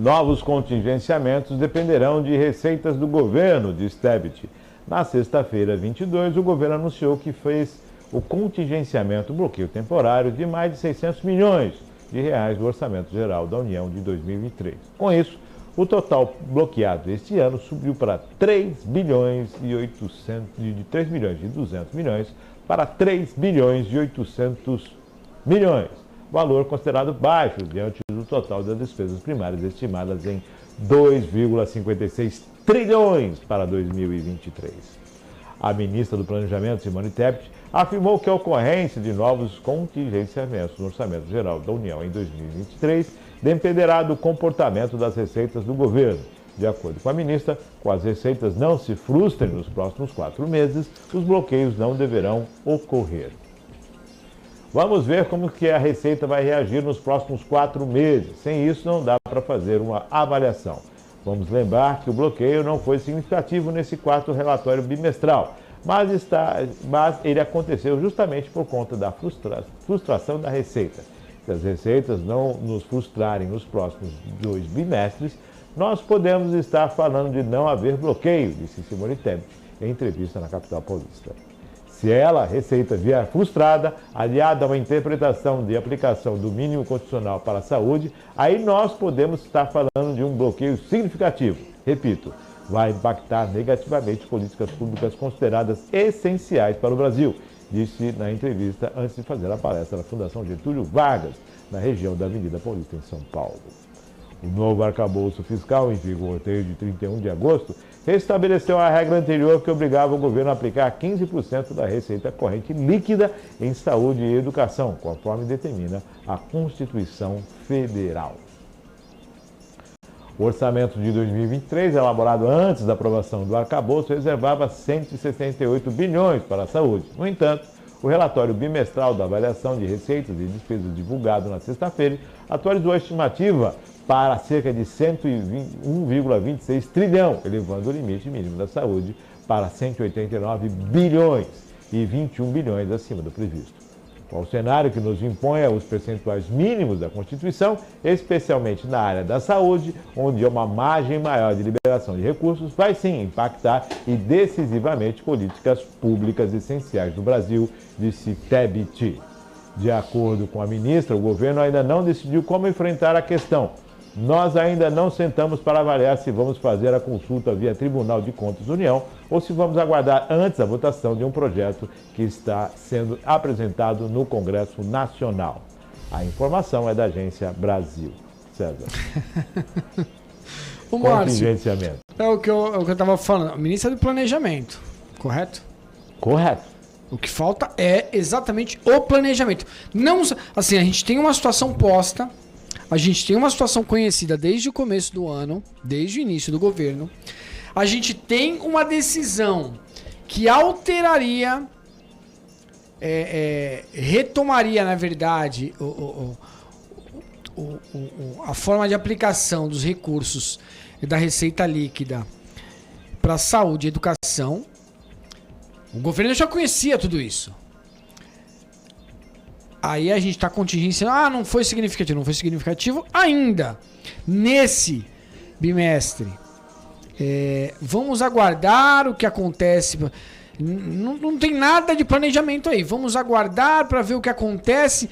Novos contingenciamentos dependerão de receitas do governo, diz Tebet. Na sexta-feira, 22, o governo anunciou que fez o contingenciamento, bloqueio temporário, de mais de 600 milhões de reais do Orçamento Geral da União de 2023. Com isso, o total bloqueado este ano subiu para 3 bilhões e 800, de 3 bilhões e 200 milhões para 3 bilhões e 800 milhões, valor considerado baixo diante do total das despesas primárias estimadas em 2,56 trilhões para 2023. A ministra do Planejamento, Simone Tebet, afirmou que a ocorrência de novos contingenciamentos no Orçamento Geral da União em 2023 dependerá do comportamento das receitas do governo. De acordo com a ministra, com as receitas não se frustrem nos próximos 4 meses, os bloqueios não deverão ocorrer. Vamos ver como que a Receita vai reagir nos próximos 4 meses. Sem isso, não dá para fazer uma avaliação. Vamos lembrar que o bloqueio não foi significativo nesse quarto relatório bimestral, mas ele aconteceu justamente por conta da frustração da Receita. Se as receitas não nos frustrarem nos próximos 2 bimestres, nós podemos estar falando de não haver bloqueio, disse Simone Tebet em entrevista na capital paulista. Se ela, Receita, vier frustrada, aliada a uma interpretação de aplicação do mínimo constitucional para a saúde, aí nós podemos estar falando de um bloqueio significativo. Repito, vai impactar negativamente políticas públicas consideradas essenciais para o Brasil, disse na entrevista antes de fazer a palestra na Fundação Getúlio Vargas, na região da Avenida Paulista, em São Paulo. O novo arcabouço fiscal, em vigor desde 31 de agosto, restabeleceu a regra anterior que obrigava o governo a aplicar 15% da receita corrente líquida em saúde e educação, conforme determina a Constituição Federal. O orçamento de 2023, elaborado antes da aprovação do arcabouço, reservava 168 bilhões para a saúde. No entanto, o relatório bimestral da avaliação de receitas e despesas divulgado na sexta-feira atualizou a estimativa para cerca de 101,26 trilhão, elevando o limite mínimo da saúde para 189 bilhões e 21 bilhões acima do previsto. Qual o cenário que nos impõe os percentuais mínimos da Constituição, especialmente na área da saúde, onde há uma margem maior de liberação de recursos, vai sim impactar e decisivamente políticas públicas essenciais do Brasil, disse Tebet. De acordo com a ministra, o governo ainda não decidiu como enfrentar a questão. Nós ainda não sentamos para avaliar se vamos fazer a consulta via Tribunal de Contas da União ou se vamos aguardar antes a votação de um projeto que está sendo apresentado no Congresso Nacional. A informação é da Agência Brasil. César. O Márcio, contingenciamento. É o que eu estava falando. Ministra do Planejamento, correto? Correto. O que falta é exatamente o planejamento. Não, assim, a gente tem uma situação posta. A gente tem uma situação conhecida desde o começo do ano, desde o início do governo. A gente tem uma decisão que alteraria, retomaria, na verdade, a forma de aplicação dos recursos da receita líquida para saúde e educação. O governo já conhecia tudo isso. Aí a gente está contingenciando, não foi significativo ainda. Nesse bimestre, vamos aguardar o que acontece. Não tem nada de planejamento aí. Vamos aguardar para ver o que acontece.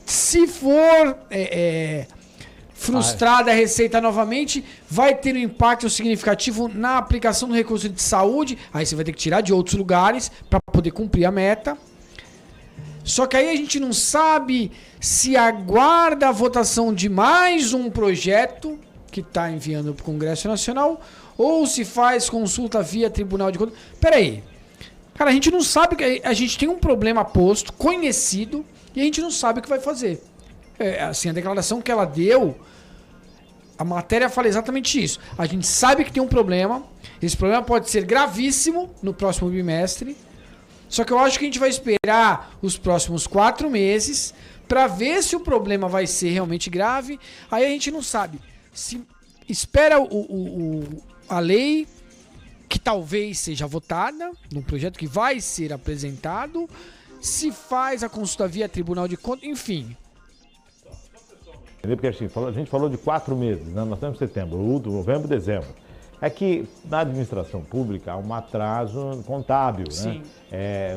Se for frustrada a receita novamente, vai ter um impacto significativo na aplicação do recurso de saúde. Aí você vai ter que tirar de outros lugares para poder cumprir a meta. Só que aí a gente não sabe se aguarda a votação de mais um projeto que está enviando para o Congresso Nacional ou se faz consulta via Tribunal de Contas. Peraí. Cara, a gente não sabe, a gente tem um problema posto, conhecido, e a gente não sabe o que vai fazer. Assim, a declaração que ela deu, a matéria fala exatamente isso. A gente sabe que tem um problema, esse problema pode ser gravíssimo no próximo bimestre. Só que eu acho que a gente vai esperar os próximos 4 meses para ver se o problema vai ser realmente grave. Aí a gente não sabe. Se espera a lei que talvez seja votada, num projeto que vai ser apresentado, se faz a consulta via Tribunal de Contas, enfim. entendeu? Porque a gente falou de 4 meses, né? Nós estamos em setembro, outubro, novembro, dezembro. É que na administração pública há um atraso contábil, né?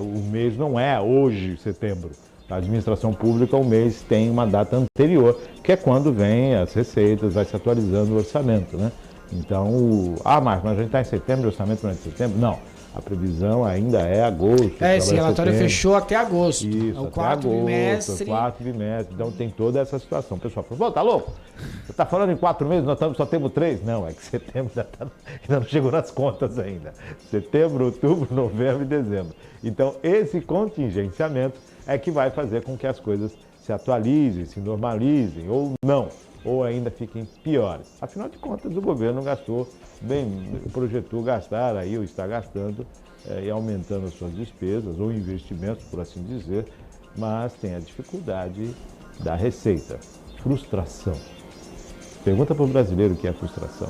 O mês não é hoje, setembro. A administração pública, o mês tem uma data anterior, que é quando vem as receitas, vai se atualizando o orçamento, né? Então, mas a gente está em setembro, o orçamento não é de setembro? Não. A previsão ainda é agosto. Esse relatório fechou até agosto. Isso, é o quarto bimestre. Quarto bimestre. Então tem toda essa situação. O pessoal falou, tá louco? Você está falando em 4 meses, nós só temos 3? Não, é que setembro ainda não chegou nas contas ainda. Setembro, outubro, novembro e dezembro. Então esse contingenciamento é que vai fazer com que as coisas se atualizem, se normalizem ou não, ou ainda fiquem piores. Afinal de contas, o governo projetou gastar aí, ou está gastando, e aumentando as suas despesas, ou investimentos, por assim dizer, mas tem a dificuldade da receita. Frustração. Pergunta para o brasileiro o que é frustração.